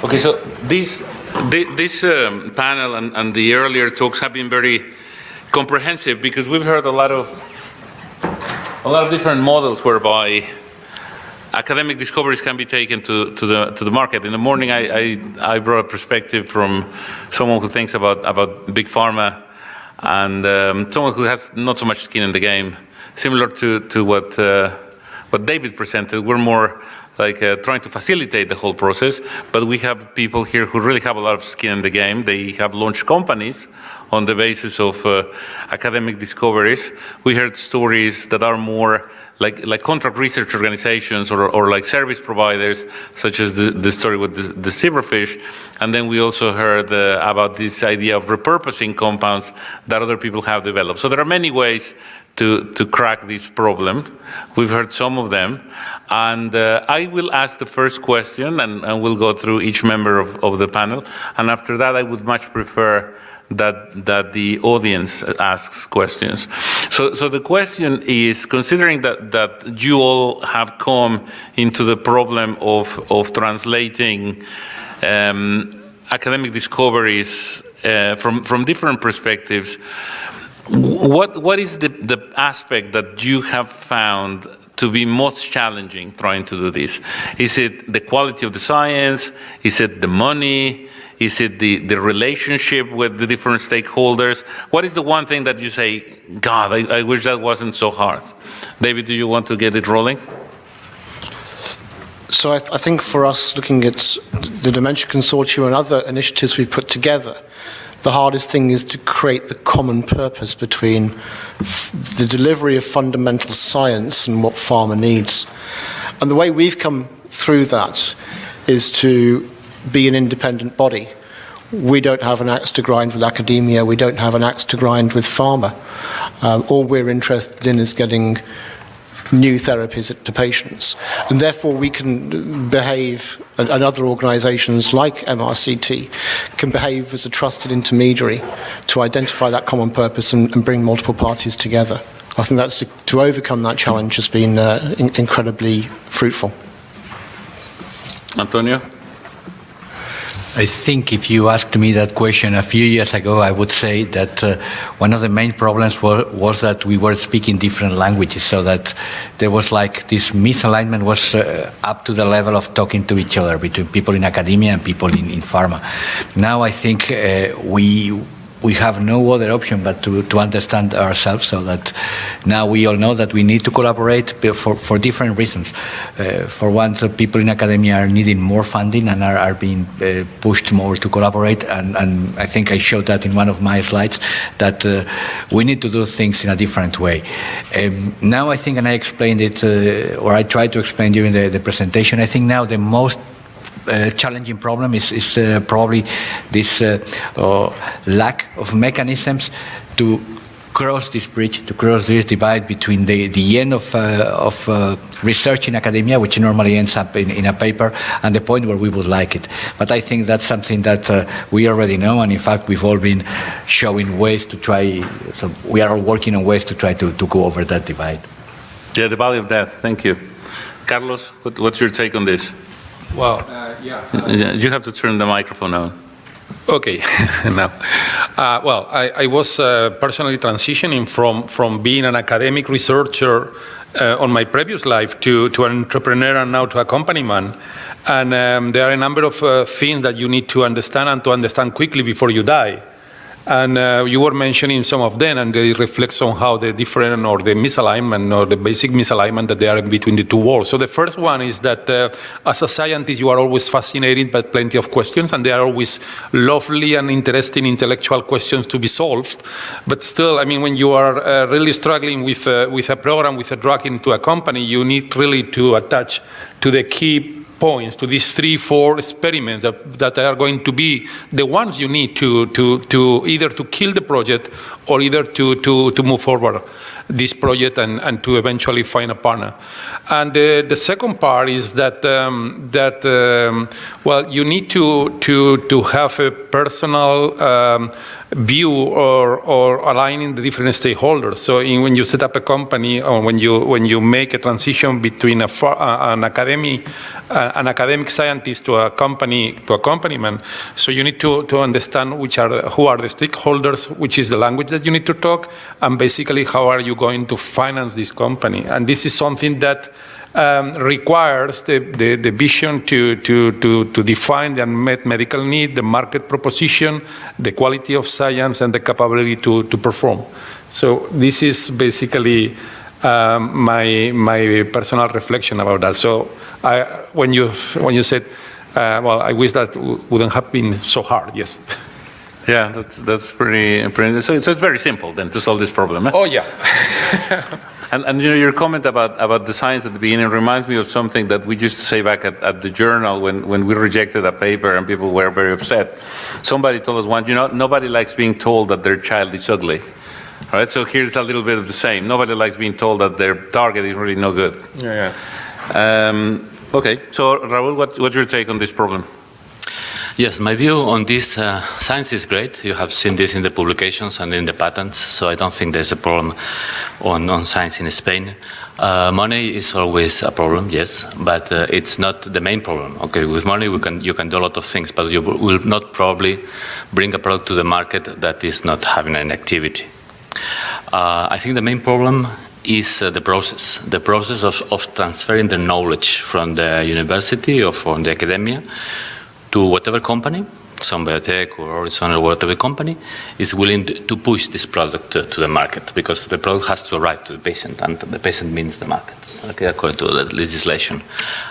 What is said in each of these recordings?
Okay, so this panel and the earlier talks have been very comprehensive because we've heard a lot of different models whereby academic discoveries can be taken to the market. In the morning, I brought a perspective from someone who thinks about big pharma and someone who has not so much skin in the game, similar to what David presented. We're more like trying to facilitate the whole process, but we have people here who really have a lot of skin in the game. They have launched companies on the basis of academic discoveries. We heard stories that are more like contract research organizations or like service providers, such as the story with the zebrafish. And then we also heard about this idea of repurposing compounds that other people have developed. So there are many ways to crack this problem. We've heard some of them. And I will ask the first question, and we'll go through each member of the panel. And after that, I would much prefer that the audience asks questions. So the question is, considering that you all have come into the problem of translating academic discoveries from different perspectives, what is the aspect that you have found to be most challenging trying to do this? Is it the quality of the science? Is it the money? Is it the relationship with the different stakeholders? What is the one thing that you say, God, I wish that wasn't so hard? David, do you want to get it rolling? So I think for us, looking at the Dementia Consortium and other initiatives we've put together, the hardest thing is to create the common purpose between the delivery of fundamental science and what pharma needs. And the way we've come through that is to be an independent body. We don't have an axe to grind with academia. We don't have an axe to grind with pharma. All we're interested in is getting new therapies to patients. And therefore we can behave, and other organizations like MRCT can behave as a trusted intermediary to identify that common purpose and bring multiple parties together. I think that's to overcome that challenge has been incredibly fruitful. Antonio? I think if you asked me that question a few years ago, I would say that one of the main problems was that we were speaking different languages, so that there was like this misalignment was up to the level of talking to each other between people in academia and people in pharma. Now I think we have no other option but to understand ourselves, so that now we all know that we need to collaborate for different reasons. For one, so people in academia are needing more funding and are being pushed more to collaborate, and I think I showed that in one of my slides, that we need to do things in a different way. Now I think, and I explained it, or I tried to explain during the presentation, I think now the most challenging problem is probably this lack of mechanisms to cross this bridge, to cross this divide between the end of research in academia, which normally ends up in a paper, and the point where we would like it. But I think that's something that we already know, and in fact we've all been showing ways to try, so we are all working on ways to try to go over that divide. Yeah, the value of that. Thank you. Carlos, what's your take on this? Well, you have to turn the microphone on. Okay, now. Well, I was personally transitioning from being an academic researcher on my previous life to an entrepreneur and now to a company man. And there are a number of things that you need to understand and to understand quickly before you die. And you were mentioning some of them, and they reflect on how the different or the misalignment or the basic misalignment that they are in between the two worlds. So the first one is that as a scientist, you are always fascinated by plenty of questions, and they are always lovely and interesting intellectual questions to be solved. But still, I mean, when you are really struggling with a program, with a drug into a company, you need really to attach to the key points, to these 3-4 experiments that are going to be the ones you need to either to kill the project or either to move forward this project and to eventually find a partner. And the second part is that well, you need to have a personal view or aligning the different stakeholders. So when you set up a company or when you make a transition between an academy an academic scientist to a accompaniment. So you need to understand who are the stakeholders, which is the language that you need to talk, and basically how are you going to finance this company. And this is something that requires the vision to define the unmet medical need, the market proposition, the quality of science, and the capability to perform. So this is basically my personal reflection about that. So when you said, well, I wish that wouldn't have been so hard. Yes. Yeah, that's pretty. So it's very simple then to solve this problem. Eh? Oh yeah. And your comment about the science at the beginning reminds me of something that we used to say back at the journal when we rejected a paper and people were very upset. Somebody told us once, nobody likes being told that their child is ugly. All right, so here's a little bit of the same. Nobody likes being told that their target is really no good. Yeah. Okay, so Raúl, what's your take on this problem? Yes, my view on this science is great. You have seen this in the publications and in the patents, so I don't think there's a problem on science in Spain. Money is always a problem, yes, but it's not the main problem. Okay, with money you can do a lot of things, but you will not probably bring a product to the market that is not having an activity. I think the main problem is the process of transferring the knowledge from the university or from the academia to whatever company, SOM Biotech or Oryzon or whatever company, is willing to push this product to the market, because the product has to arrive to the patient, and the patient means the market, okay, according to the legislation.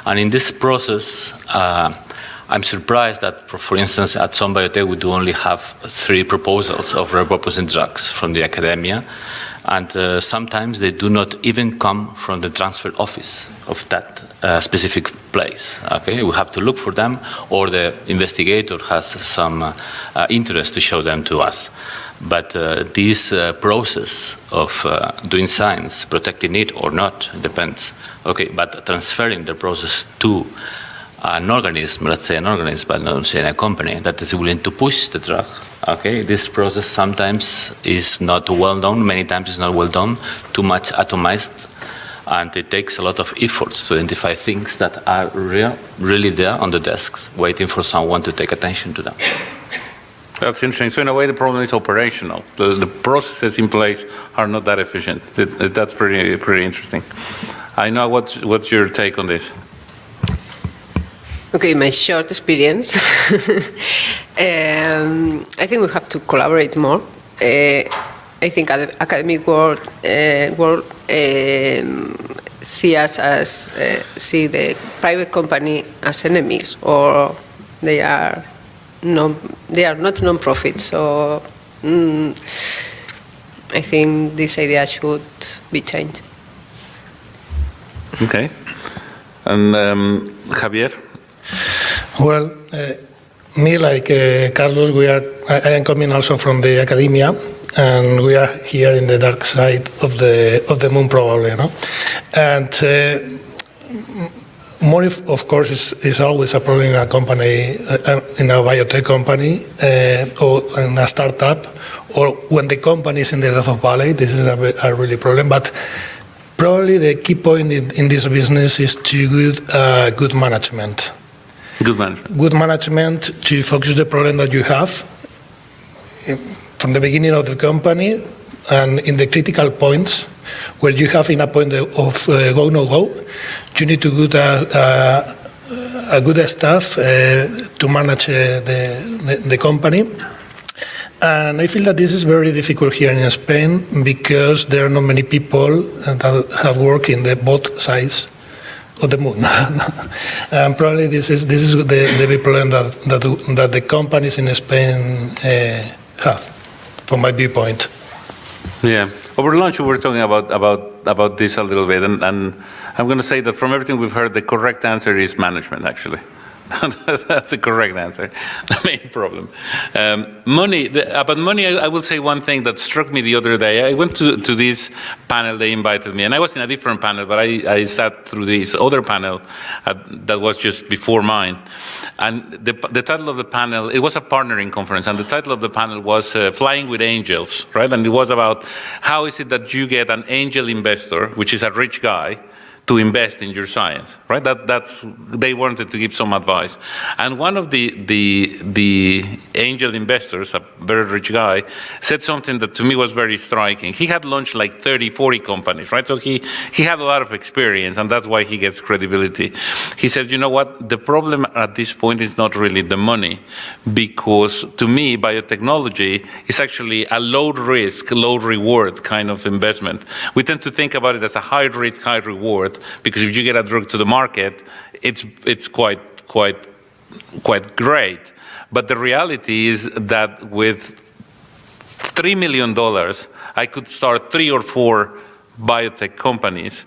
And in this process, I'm surprised that, for instance, at SOM Biotech we do only have 3 proposals of repurposing drugs from the academia, and sometimes they do not even come from the transfer office of that specific place. Okay, we have to look for them, or the investigator has some interest to show them to us. But this process of doing science, protecting it or not, depends. Okay, but transferring the process to an organism, let's say an organism, but not say a company that is willing to push the drug. Okay, this process sometimes is not well done, many times it's not well done, too much atomized, and it takes a lot of efforts to identify things that are really there on the desks, waiting for someone to take attention to them. That's interesting. So in a way, the problem is operational. The processes in place are not that efficient. That's pretty interesting. Ainhoa, what's your take on this? Okay, my short experience. I think we have to collaborate more. I think academic world see us as see the private company as enemies, or they are not non-profit. So I think this idea should be changed. Okay, and Javier. Well, me like Carlos, I am coming also from the academia, and we are here in the dark side of the moon, probably, no? And money, of course, is always a problem in a company, in a biotech company, or in a startup, or when the company is in the Death of Valley. This is a really problem. But probably the key point in this business is to good management. Good management. Good management to focus the problem that you have from the beginning of the company, and in the critical points where you have in a point of go no go, you need to get a good staff to manage the company. And I feel that this is very difficult here in Spain, because there are not many people that have worked in both sides of the moon. And probably this is the big problem that the companies in Spain have, from my viewpoint. Yeah. Over lunch we were talking about this a little bit, and I'm going to say that from everything we've heard, the correct answer is management, actually. That's the correct answer, the main problem. About money, I will say one thing that struck me the other day. I went to this panel, they invited me, and I was in a different panel, but I sat through this other panel that was just before mine. And the title of the panel, it was a partnering conference, and the title of the panel was Flying with Angels, right? And it was about how is it that you get an angel investor, which is a rich guy, to invest in your science, right? They wanted to give some advice. And one of the angel investors, a very rich guy, said something that to me was very striking. He had launched like 30, 40 companies, right? So he had a lot of experience, and that's why he gets credibility. He said, you know what, the problem at this point is not really the money, because to me, biotechnology is actually a low risk, low reward kind of investment. We tend to think about it as a high risk, high reward, because if you get a drug to the market, it's quite great. But the reality is that with $3 million, I could start 3 or 4 biotech companies,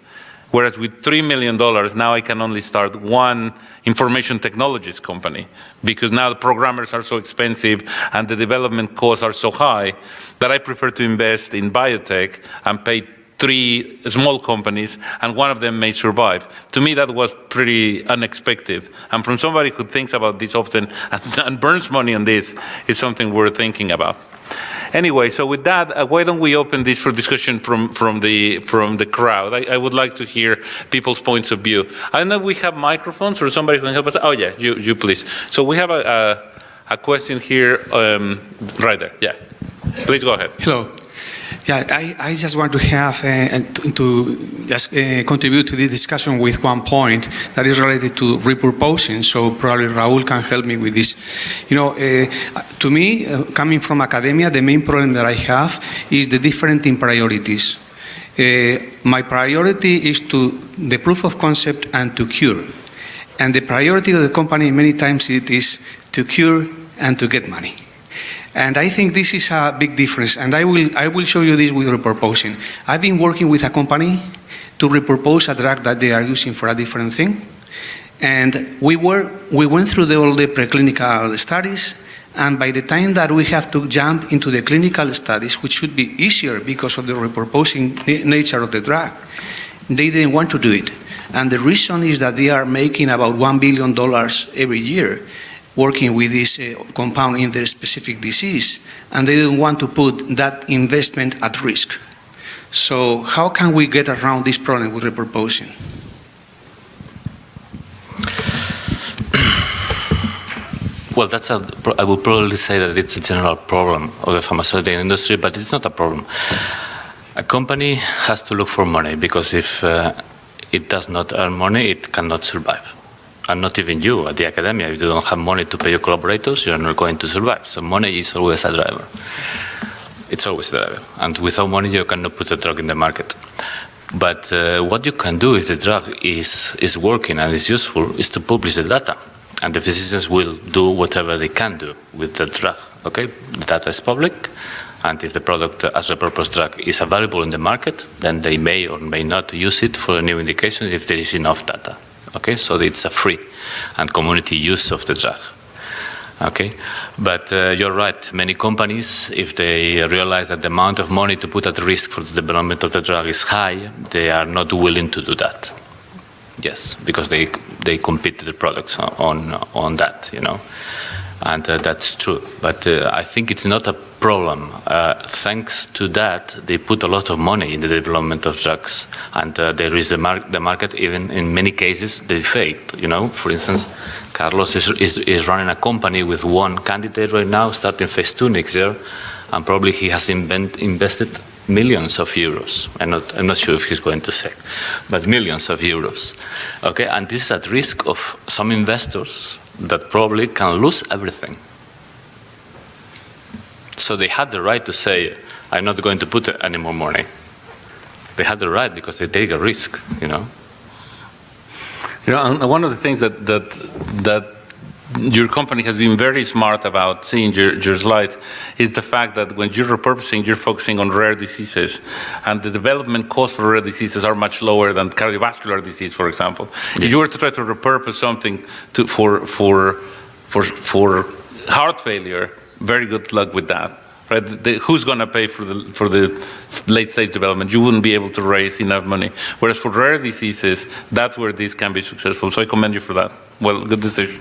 whereas with $3 million, now I can only start 1 information technologies company, because now the programmers are so expensive and the development costs are so high that I prefer to invest in biotech and pay 3 small companies, and one of them may survive. To me, that was pretty unexpected. And from somebody who thinks about this often and burns money on this, is something we're thinking about. Anyway, so with that, why don't we open this for discussion from the crowd? I would like to hear people's points of view. I don't know if we have microphones or somebody who can help us. Oh yeah, you please. So we have a question here, right there. Yeah, please go ahead. Hello. Yeah, I just want to have contribute to this discussion with one point that is related to repurposing. So probably Raúl can help me with this. You know, to me, coming from academia, the main problem that I have is the difference in priorities. My priority is to the proof of concept and to cure, and the priority of the company many times it is to cure and to get money. And I think this is a big difference, and I will show you this with repurposing. I've been working with a company to repurpose a drug that they are using for a different thing, and we went through all the preclinical studies, and by the time that we have to jump into the clinical studies, which should be easier because of the repurposing nature of the drug, they didn't want to do it. And the reason is that they are making about $1 billion every year working with this compound in their specific disease, and they don't want to put that investment at risk. So how can we get around this problem with repurposing? Well, I would probably say that it's a general problem of the pharmaceutical industry, but it's not a problem. A company has to look for money, because if it does not earn money, it cannot survive. And not even you at the academia, if you don't have money to pay your collaborators, you're not going to survive. So money is always a driver. It's always a driver. And without money, you cannot put a drug in the market. But what you can do if the drug is working and is useful is to publish the data. And the physicians will do whatever they can do with the drug. Okay? The data is public. And if the product as a purpose drug is available in the market, then they may or may not use it for a new indication if there is enough data. Okay, so it's a free and community use of the drug. Okay, but you're right. Many companies, if they realize that the amount of money to put at risk for the development of the drug is high, they are not willing to do that. Yes, because they compete the products on that, you know, and that's true. But I think it's not a problem. Thanks to that, they put a lot of money in the development of drugs, and there is the market. Even in many cases, they failed. You know, for instance, Carlos is running a company with 1 candidate right now, starting phase 2 next year, and probably he has invested millions of euros. I'm not sure if he's going to say, but millions of euros. Okay, and this is at risk of some investors that probably can lose everything. So they had the right to say, I'm not going to put any more money. They had the right because they take a risk, you know. You know, and one of the things that your company has been very smart about, seeing your slides, is the fact that when you're repurposing, you're focusing on rare diseases, and the development costs for rare diseases are much lower than cardiovascular disease, for example. Yes. If you were to try to repurpose something for heart failure, very good luck with that, right? Who's going to pay for the late stage development? You wouldn't be able to raise enough money. Whereas for rare diseases, that's where this can be successful. So I commend you for that. Well, good decision.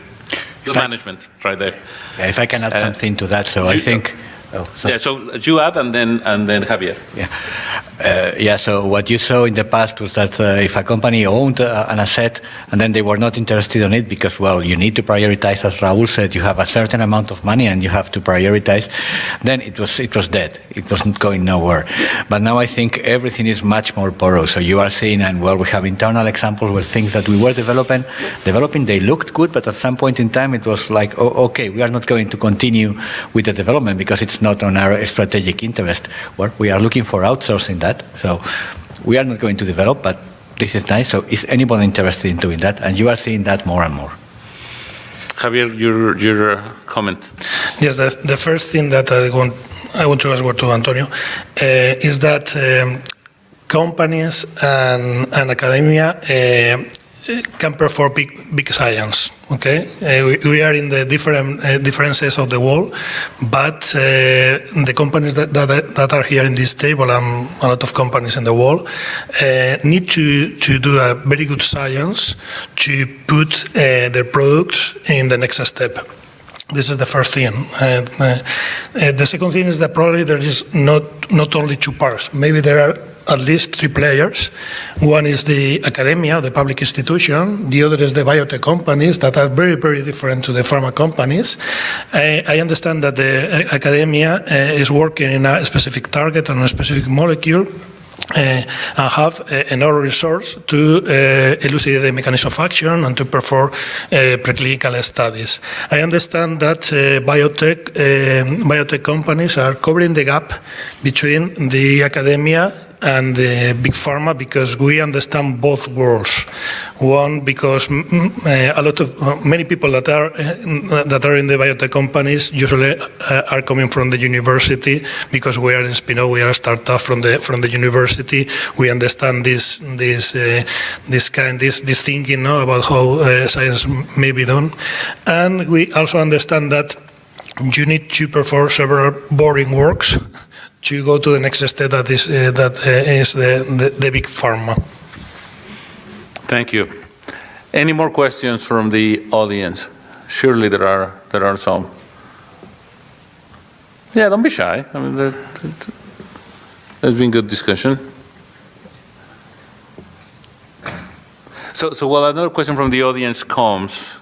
Good management, right there. Yeah, if I can add something to that, so I think. Yeah, so you add and then Javier. Yeah, Yeah, so what you saw in the past was that if a company owned an asset and then they were not interested in it because, well, you need to prioritize, as Raúl said, you have a certain amount of money and you have to prioritize, then it was dead. It wasn't going nowhere. But now I think everything is much more porous. So you are seeing, and well, we have internal examples where things that we were developing, they looked good, but at some point in time it was like, oh, okay, we are not going to continue with the development because it's not on our strategic interest. Well, we are looking for outsourcing that. So we are not going to develop, but this is nice. So is anybody interested in doing that? And you are seeing that more and more. Javier, your comment. Yes, the first thing that I want to ask to Antonio is that companies and academia can perform big science. Okay, we are in the differences of the world, but the companies that are here in this table, and a lot of companies in the world, need to do a very good science to put their products in the next step. This is the first thing. The second thing is that probably there is not only two parts. Maybe there are at least three players. One is the academia, the public institution. The other is the biotech companies that are very, very different to the pharma companies. I understand that the academia is working in a specific target and a specific molecule. And have enough resource to elucidate the mechanism of action and to perform preclinical studies. I understand that biotech companies are covering the gap between the academia and the big pharma because we understand both worlds. One, because many people that are in the biotech companies usually are coming from the university because we are in spin-off, we are a startup from the university. We understand this thinking about how science may be done, and we also understand that you need to perform several boring works to go to the next step that is the big pharma. Thank you. Any more questions from the audience? Surely there are some. Yeah, don't be shy. I mean, there's been good discussion. So while another question from the audience comes,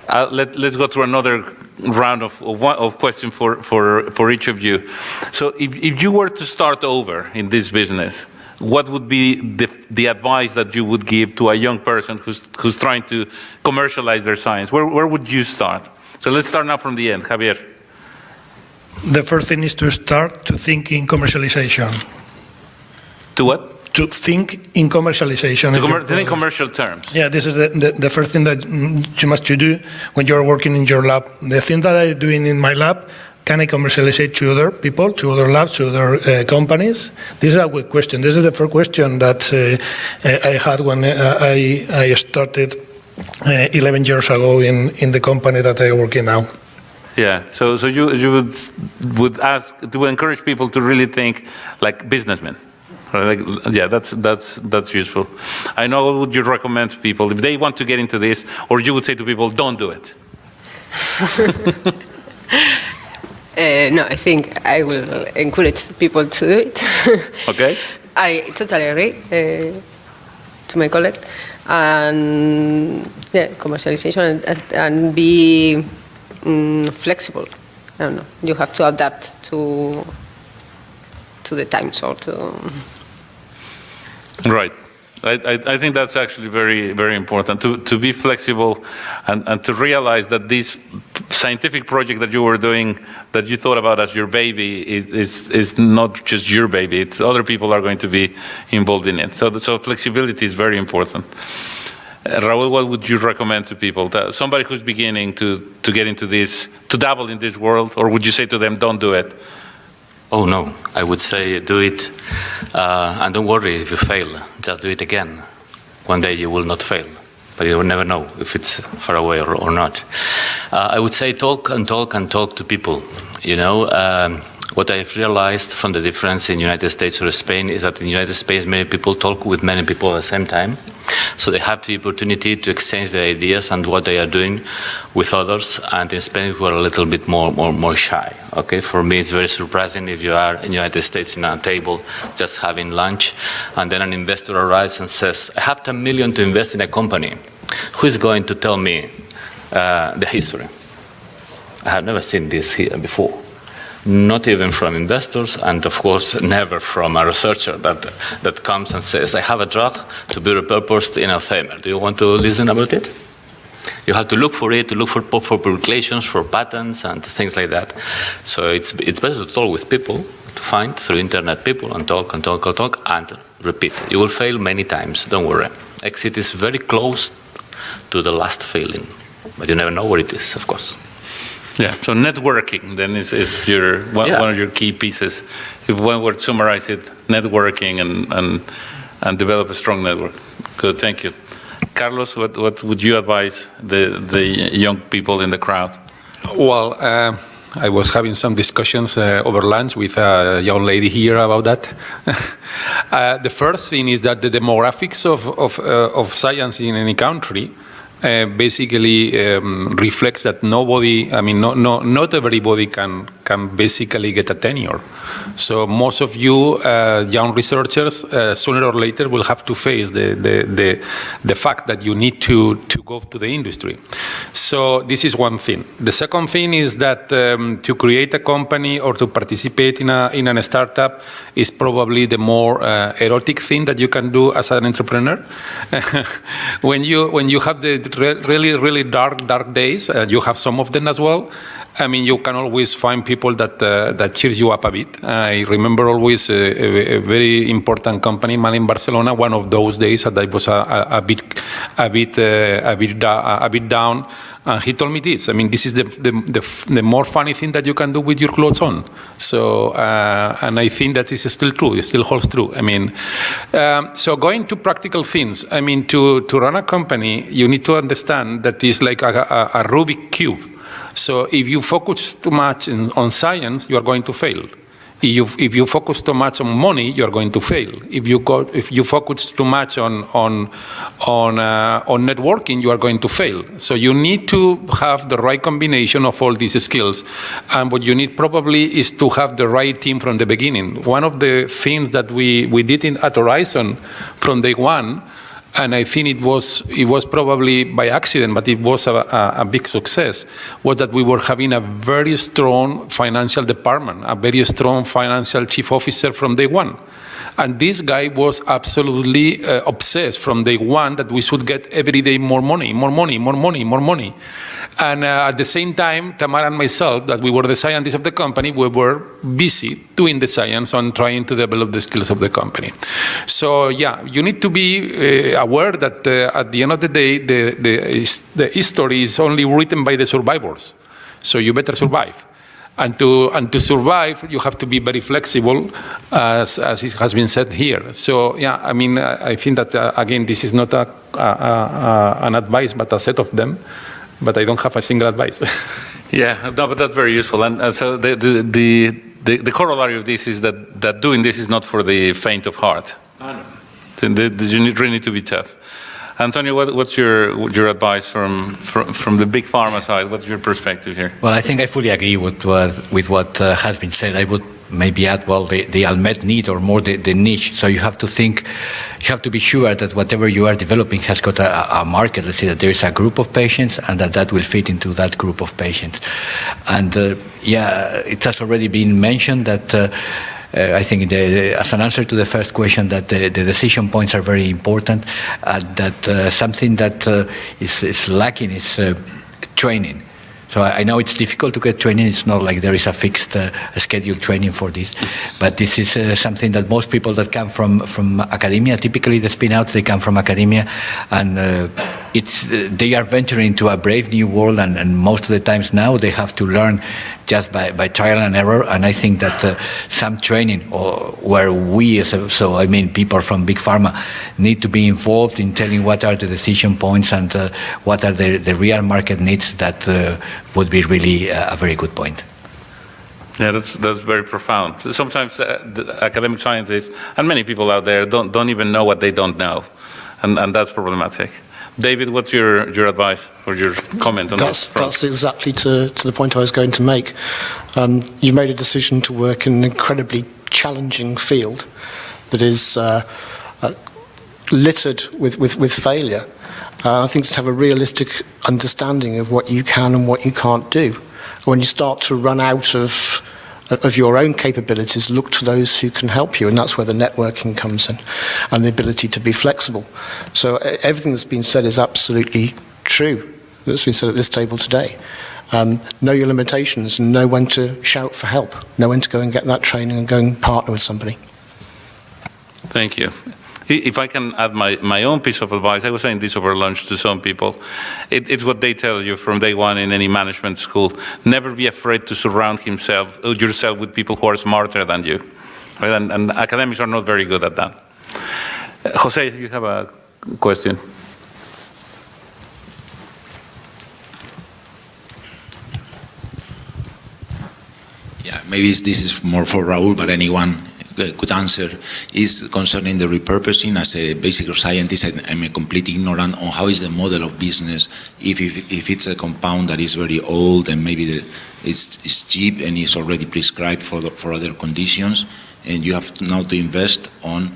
let's go through another round of questions for each of you. So if you were to start over in this business, what would be the advice that you would give to a young person who's trying to commercialize their science? Where would you start? So let's start now from the end. Javier. The first thing is to start to think in commercialization. To what? To think in commercialization. To think in commercial terms. Yeah, this is the first thing that you must do when you're working in your lab. The thing that I'm doing in my lab, can I commercialize it to other people, to other labs, to other companies? This is a good question. This is the first question that I had when I started 11 years ago in the company that I work in now. Yeah, so you would ask to encourage people to really think like businessmen. Yeah, that's useful. I know, what would you recommend to people if they want to get into this, or you would say to people, don't do it? No, I think I will encourage people to do it. Okay. I totally agree to my colleague. And yeah, commercialization and be flexible. I don't know. You have to adapt to the times or to. Right. I think that's actually very, very important, to be flexible and to realize that this scientific project that you were doing, that you thought about as your baby, is not just your baby. It's other people are going to be involved in it. So flexibility is very important. Raúl, what would you recommend to people? Somebody who's beginning to get into this, to dabble in this world, or would you say to them, don't do it? Oh no, I would say do it, and don't worry if you fail, just do it again. One day you will not fail, but you will never know if it's far away or not. I would say talk and talk and talk to people. You know, What I've realized from the difference in the United States or Spain is that in the United States, many people talk with many people at the same time. So they have the opportunity to exchange their ideas and what they are doing with others. And in Spain, we're a little bit more shy. Okay, for me, it's very surprising if you are in the United States in a table just having lunch, and then an investor arrives and says, "I have $10 million to invest in a company. Who is going to tell me the history?" I have never seen this here before. Not even from investors, and of course never from a researcher that comes and says, "I have a drug to be repurposed in Alzheimer. Do you want to listen about it?" You have to look for it, to look for publications, for patents and things like that. So it's better to talk with people, to find through internet people and talk and repeat. You will fail many times, don't worry. Exit is very close to the last failing, but you never know where it is, of course. Yeah, so networking then is your one of your key pieces. If one were to summarize it, networking and develop a strong network. Good, thank you. Carlos, what would you advise the young people in the crowd? Well, I was having some discussions over lunch with a young lady here about that. The first thing is that the demographics of science in any country basically reflects that nobody, I mean, not everybody can basically get a tenure. So most of you young researchers, sooner or later, will have to face the fact that you need to go to the industry. So this is one thing. The second thing is that to create a company or to participate in a startup is probably the more erotic thing that you can do as an entrepreneur. When you have the really dark days, you have some of them as well. I mean, you can always find people that cheers you up a bit. I remember always a very important company, man in Barcelona. One of those days that I was a bit down, and he told me this. I mean, this is the more funny thing that you can do with your clothes on. So, and I think that is still true. It still holds true. I mean, so going to practical things. I mean, to run a company, you need to understand that it's like a Rubik cube. So if you focus too much on science, you are going to fail. If you focus too much on money, you are going to fail. If you focus too much on networking, you are going to fail. So you need to have the right combination of all these skills. And what you need probably is to have the right team from the beginning. One of the things that we did at Oryzon from day one, and I think it was probably by accident, but it was a big success, was that we were having a very strong financial department, a very strong financial chief officer from day one. And this guy was absolutely obsessed from day one that we should get every day more money. And at the same time, Tamara and myself, that we were the scientists of the company, we were busy doing the science and trying to develop the skills of the company. So yeah, you need to be aware that at the end of the day, the history is only written by the survivors. So you better survive. And to survive, you have to be very flexible, as it has been said here. So yeah, I mean, I think that again, this is not an advice, but a set of them. But I don't have a single advice. Yeah, no, but that's very useful. And so the corollary of this is that doing this is not for the faint of heart. You really need to be tough. Antonio, what's your advice from the big pharma side? What's your perspective here? Well, I think I fully agree with what has been said. I would maybe add, well, the unmet need or more the niche. So you have to think, you have to be sure that whatever you are developing has got a market. Let's say that there is a group of patients and that will fit into that group of patients. And yeah, it has already been mentioned that I think as an answer to the first question, that the decision points are very important, that something that is lacking is training. So I know it's difficult to get training. It's not like there is a fixed scheduled training for this, but this is something that most people that come from academia, typically the spin-outs, they come from academia, and they are venturing into a brave new world, and most of the times now they have to learn just by trial and error. And I think that some training, or where we, so I mean people from big pharma, need to be involved in telling what are the decision points and what are the real market needs, that would be really a very good point. Yeah, that's very profound. Sometimes the academic scientists and many people out there don't even know what they don't know, and that's problematic. David, what's your advice or your comment on this? That's exactly to the point I was going to make. You made a decision to work in an incredibly challenging field that is littered with failure. I think to have a realistic understanding of what you can and what you can't do. When you start to run out of your own capabilities, look to those who can help you, and that's where the networking comes in, and the ability to be flexible. So everything that's been said is absolutely true, that's been said at this table today. Know your limitations and know when to shout for help, know when to go and get that training and go and partner with somebody. Thank you. If I can add my own piece of advice, I was saying this over lunch to some people. It's what they tell you from day one in any management school. Never be afraid to surround yourself with people who are smarter than you. Right? And academics are not very good at that. Jose, you have a question. Yeah, maybe this is more for Raúl, but anyone could answer, is concerning the repurposing. As a basic scientist, I'm completely ignorant on how is the model of business if it's a compound that is very old and maybe it's cheap and is already prescribed for other conditions, and you have now to invest on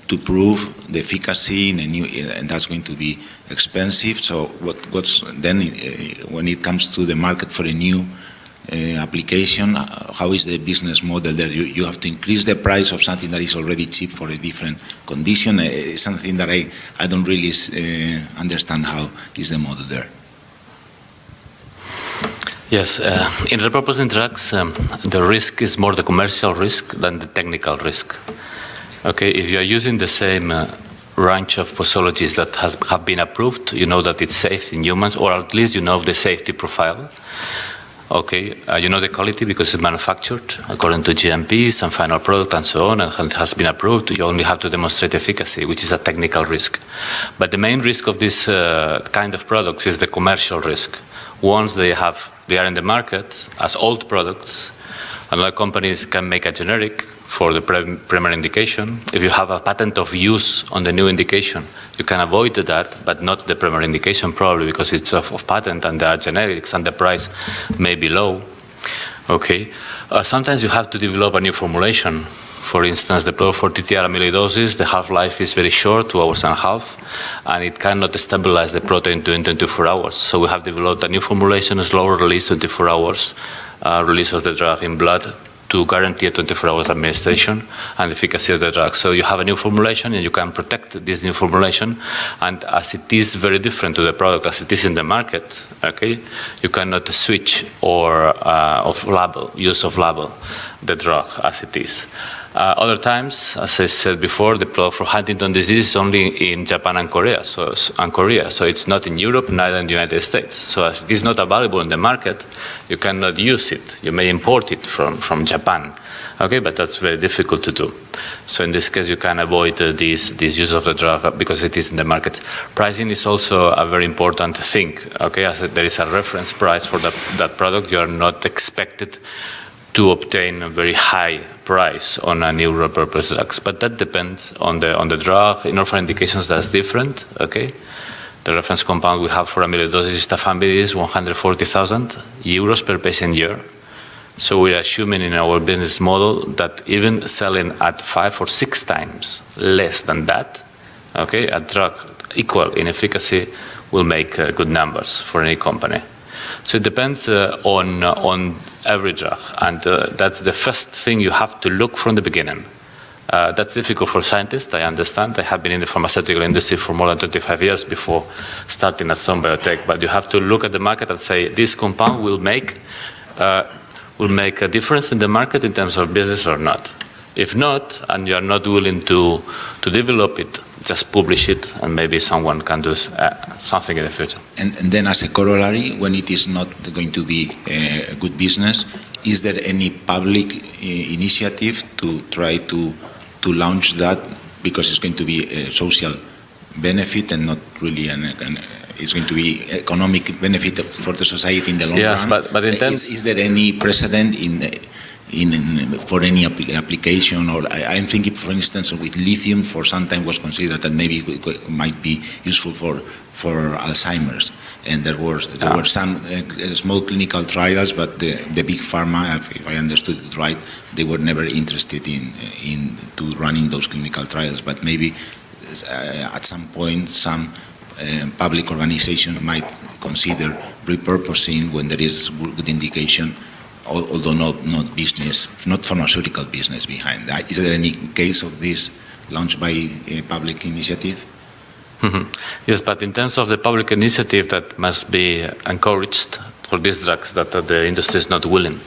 to prove the efficacy in a new, and that's going to be expensive. So what's then when it comes to the market for a new application, how is the business model there? You have to increase the price of something that is already cheap for a different condition. It's something that I don't really understand how is the model there. Yes, in repurposing drugs, the risk is more the commercial risk than the technical risk. Okay, if you are using the same range of posologies that have been approved, you know that it's safe in humans, or at least you know the safety profile. Okay, you know the quality because it's manufactured according to GMPs and final product and so on, and it has been approved. You only have to demonstrate efficacy, which is a technical risk. But the main risk of this kind of products is the commercial risk. Once they are in the market as old products, another companies can make a generic for the primary indication. If you have a patent of use on the new indication, you can avoid that, but not the primary indication probably because it's of patent and there are generics and the price may be low. Okay. Sometimes you have to develop a new formulation. For instance, the product for TTR amyloidosis, the half-life is very short, 2 hours and a half, and it cannot stabilize the protein in 24 hours. So we have developed a new formulation, a slower release, 24 hours, release of the drug in blood, to guarantee a 24 hours administration and efficacy of the drug. So you have a new formulation and you can protect this new formulation, and as it is very different to the product as it is in the market, okay, you cannot switch or use of label the drug as it is. Other times, as I said before, the product for Huntington disease is only in Japan and Korea, so it's not in Europe, neither in the United States. So as it is not available in the market, you cannot use it. You may import it from Japan, okay, but that's very difficult to do. So in this case, you can avoid this use of the drug because it is in the market. Pricing is also a very important thing, okay, as there is a reference price for that product. You are not expected to obtain a very high price on a new repurposed drugs, but that depends on the drug. In orphan indications, that's different. Okay, the reference compound we have for amyloidosis tafamidis is 140,000 euros per patient year. So we're assuming in our business model that even selling at 5 or 6 times less than that, okay, a drug equal in efficacy will make good numbers for any company. So it depends on every drug, and that's the first thing you have to look from the beginning. That's difficult for scientists, I understand. I have been in the pharmaceutical industry for more than 25 years before starting at SOM Biotech, but you have to look at the market and say, this compound will make a difference in the market in terms of business or not. If not, and you are not willing to develop it, just publish it, and maybe someone can do something in the future. And then as a corollary, when it is not going to be a good business, is there any public initiative to try to launch that, because it's going to be a social benefit and not really it's going to be economic benefit for the society in the long run? Yes, but in terms... Is there any precedent for any application. Or I'm thinking, for instance, with lithium. For some time was considered that maybe it might be useful for Alzheimer's. And there were some small clinical trials, but the big pharma, if I understood it right, they were never interested in running those clinical trials. But maybe at some point, some public organization might consider repurposing when there is good indication, although not business, not pharmaceutical business behind that. Is there any case of this launched by a public initiative? Mm-hmm. Yes, but in terms of the public initiative, that must be encouraged for these drugs that the industry is not willing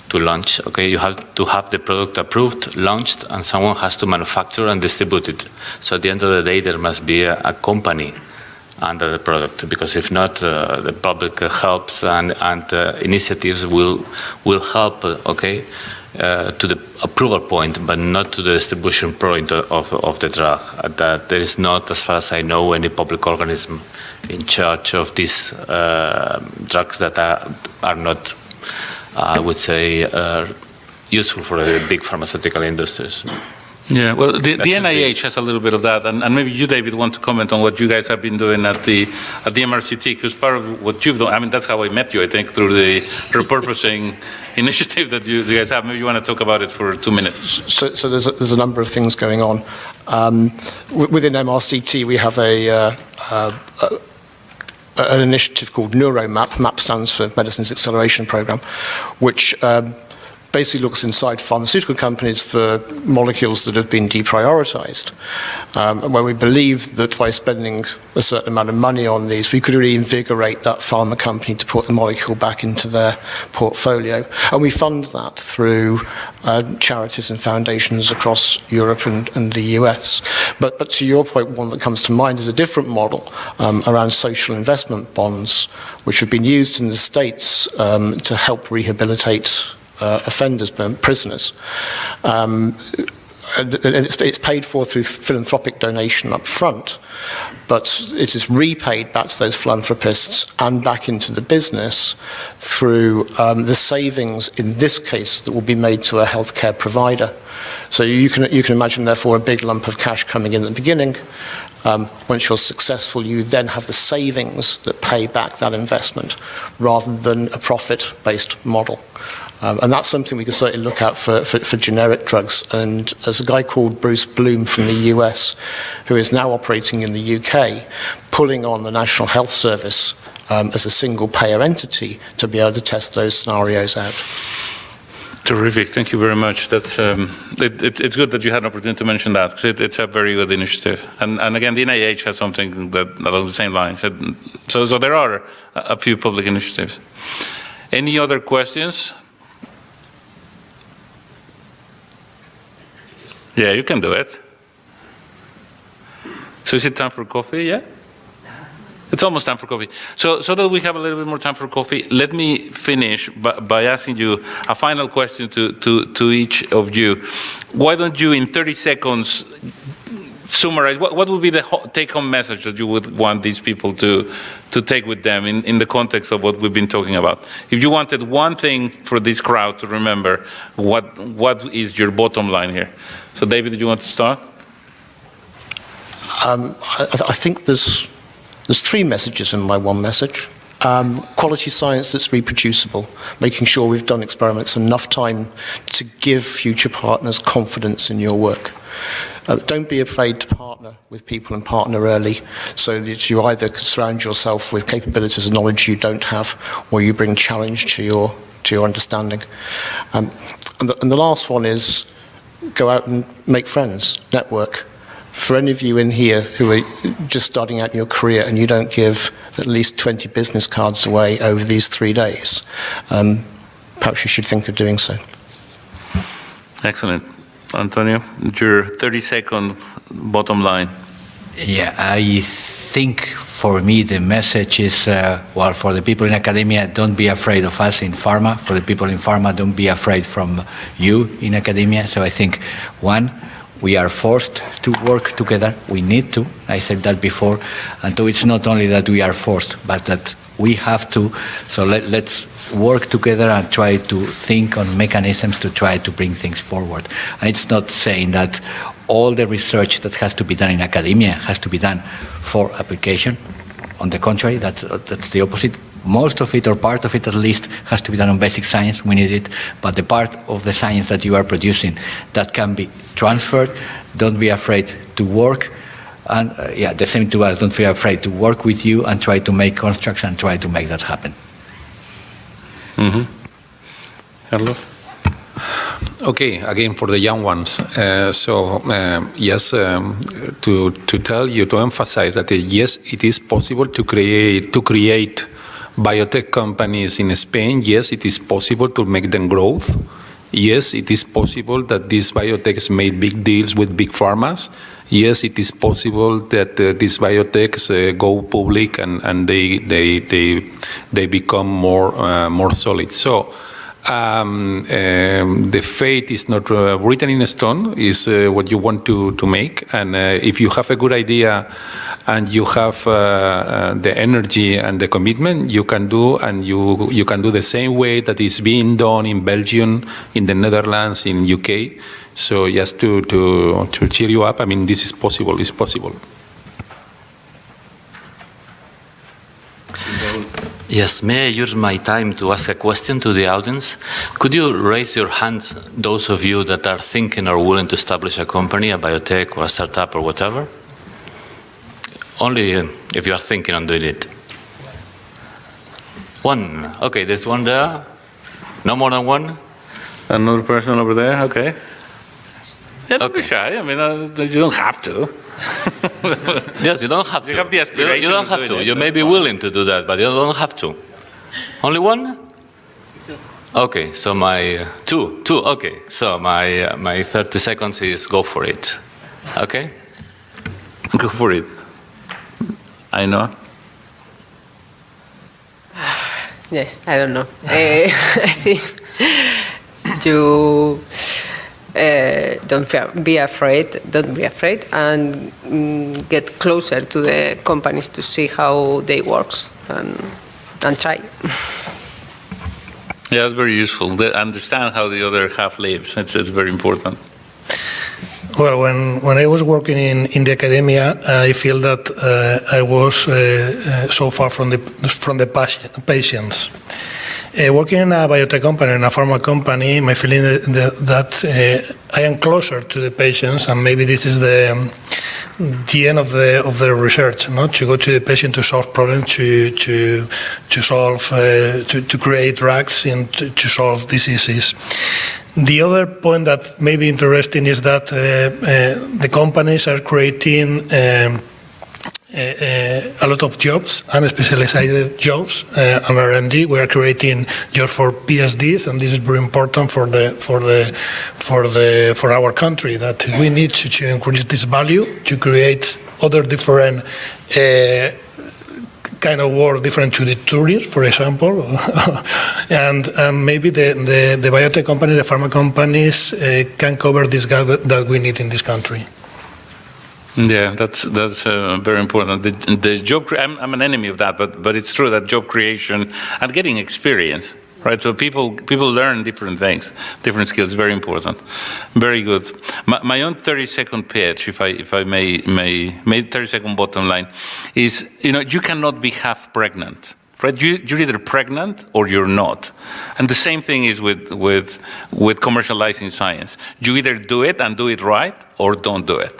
to launch. Okay, you have to have the product approved, launched, and someone has to manufacture and distribute it. So at the end of the day, there must be a company under the product, because if not, the public helps and initiatives will help. Okay. To the approval point, but not to the distribution point of the drug. That there is not, as far as I know, any public organism in charge of these drugs that are not, I would say, useful for the big pharmaceutical industries. Yeah, well, the NIH has a little bit of that, and maybe you, David, want to comment on what you guys have been doing at the MRCT, because part of what you've done, I mean, that's how I met you, I think, through the repurposing initiative that you guys have. Maybe you want to talk about it for 2 minutes. So there's a number of things going on. Within MRCT, we have an initiative called NeuroMap. MAP stands for Medicines Acceleration Program, which basically looks inside pharmaceutical companies for molecules that have been deprioritized. And where we believe that by spending a certain amount of money on these, we could reinvigorate that pharma company to put the molecule back into their portfolio. And we fund that through charities and foundations across Europe and the US. But to your point, one that comes to mind is a different model around social investment bonds, which have been used in the States to help rehabilitate offenders, prisoners. And it's paid for through philanthropic donation up front, but it is repaid back to those philanthropists and back into the business through the savings, in this case, that will be made to a healthcare provider. So you can imagine, therefore, a big lump of cash coming in at the beginning. Once you're successful, you then have the savings that pay back that investment rather than a profit-based model. And that's something we can certainly look at for generic drugs. And there's a guy called Bruce Bloom from the US who is now operating in the UK, pulling on the National Health Service as a single-payer entity to be able to test those scenarios out. Terrific, thank you very much. That's it's good that you had an opportunity to mention that. It's a very good initiative, and again, the NIH has something that along the same lines. So there are a few public initiatives. Any other questions? Yeah, you can do it. So is it time for coffee? Yeah. It's almost time for coffee. So that we have a little bit more time for coffee, let me finish by asking you a final question to each of you. Why don't you, in 30 seconds, summarize what would be the take-home message that you would want these people to take with them in the context of what we've been talking about? If you wanted one thing for this crowd to remember, what is your bottom line here? So, David, did you want to start? I think there's 3 messages in my one message. Quality science that's reproducible, making sure we've done experiments enough time to give future partners confidence in your work. Don't be afraid to partner with people and partner early, so that you either surround yourself with capabilities and knowledge you don't have, or you bring challenge to your understanding. And the last one is go out and make friends, network. For any of you in here who are just starting out in your career and you don't give at least 20 business cards away over these 3 days, perhaps you should think of doing so. Excellent. Antonio, your 30-second bottom line. Yeah, I think for me the message is, well, for the people in academia, don't be afraid of us in pharma. For the people in pharma, don't be afraid from you in academia. So I think, one, we are forced to work together. We need to. I said that before. And so it's not only that we are forced, but that we have to. So let's work together and try to think on mechanisms to try to bring things forward. And it's not saying that all the research that has to be done in academia has to be done for application. On the contrary, that's the opposite. Most of it, or part of it at least, has to be done on basic science. We need it. But the part of the science that you are producing that can be transferred, don't be afraid to work. And the same to us, don't be afraid to work with you and try to make constructs and try to make that happen. Mm-hmm. Carlos? Okay, again for the young ones. Yes, to tell you, to emphasize that yes, it is possible to create biotech companies in Spain. Yes, it is possible to make them growth. Yes, it is possible that these biotechs made big deals with big pharmas. Yes, it is possible that these biotechs go public and they become more solid. So the fate is not written in stone, is what you want to make. And if you have a good idea and you have the energy and the commitment, you can do, and you can do the same way that is being done in Belgium, in the Netherlands, in UK. So just to cheer you up, I mean, this is possible, it's possible. Yes, may I use my time to ask a question to the audience? Could you raise your hands, those of you that are thinking or willing to establish a company, a biotech or a startup or whatever? Only if you are thinking on doing it. One. Okay, there's one there. No more than one? Another person over there, okay. Yeah, don't Okay. be shy. I mean, you don't have to. Yes, you don't have to. You have the aspiration You don't of have doing to. it. You may be willing to do that, but you don't have to. Only one? Two. Okay, so my two. Okay, so my 30 seconds is go for it. Okay. Go for it. Ainhoa? Yeah, I don't know. I think you don't be afraid, and get closer to the companies to see how they work and try. Yeah, it's very useful. Understand how the other half lives. It's very important. Well, when I was working in the academia, I feel that I was so far from the patients. Working in a biotech company, in a pharma company, my feeling is that I am closer to the patients, and maybe this is the end of the research, not to go to the patient to solve problems, to create drugs and to solve diseases. The other point that may be interesting is that the companies are creating a lot of jobs, unspecialized jobs, and R&D. We are creating jobs for PhDs, and this is very important for our country. That we need to increase this value to create other different kind of work different to the tourists, for example, and maybe the biotech companies, the pharma companies can cover this gap that we need in this country. Yeah, that's very important. The job. I'm an enemy of that, but it's true that job creation and getting experience, right? So people learn different things, different skills. Very important. Very good. My own 30-second pitch, if I may 30-second bottom line, is you cannot be half pregnant. Right, you're either pregnant or you're not, and the same thing is with commercializing science. You either do it and do it right, or don't do it.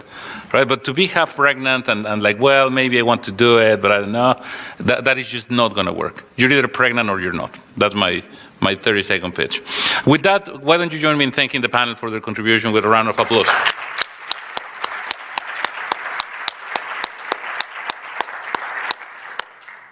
Right, but to be half pregnant and like, well, maybe I want to do it, but I don't know, that is just not going to work. You're either pregnant or you're not. That's my 30-second pitch. With that, why don't you join me in thanking the panel for their contribution with a round of applause.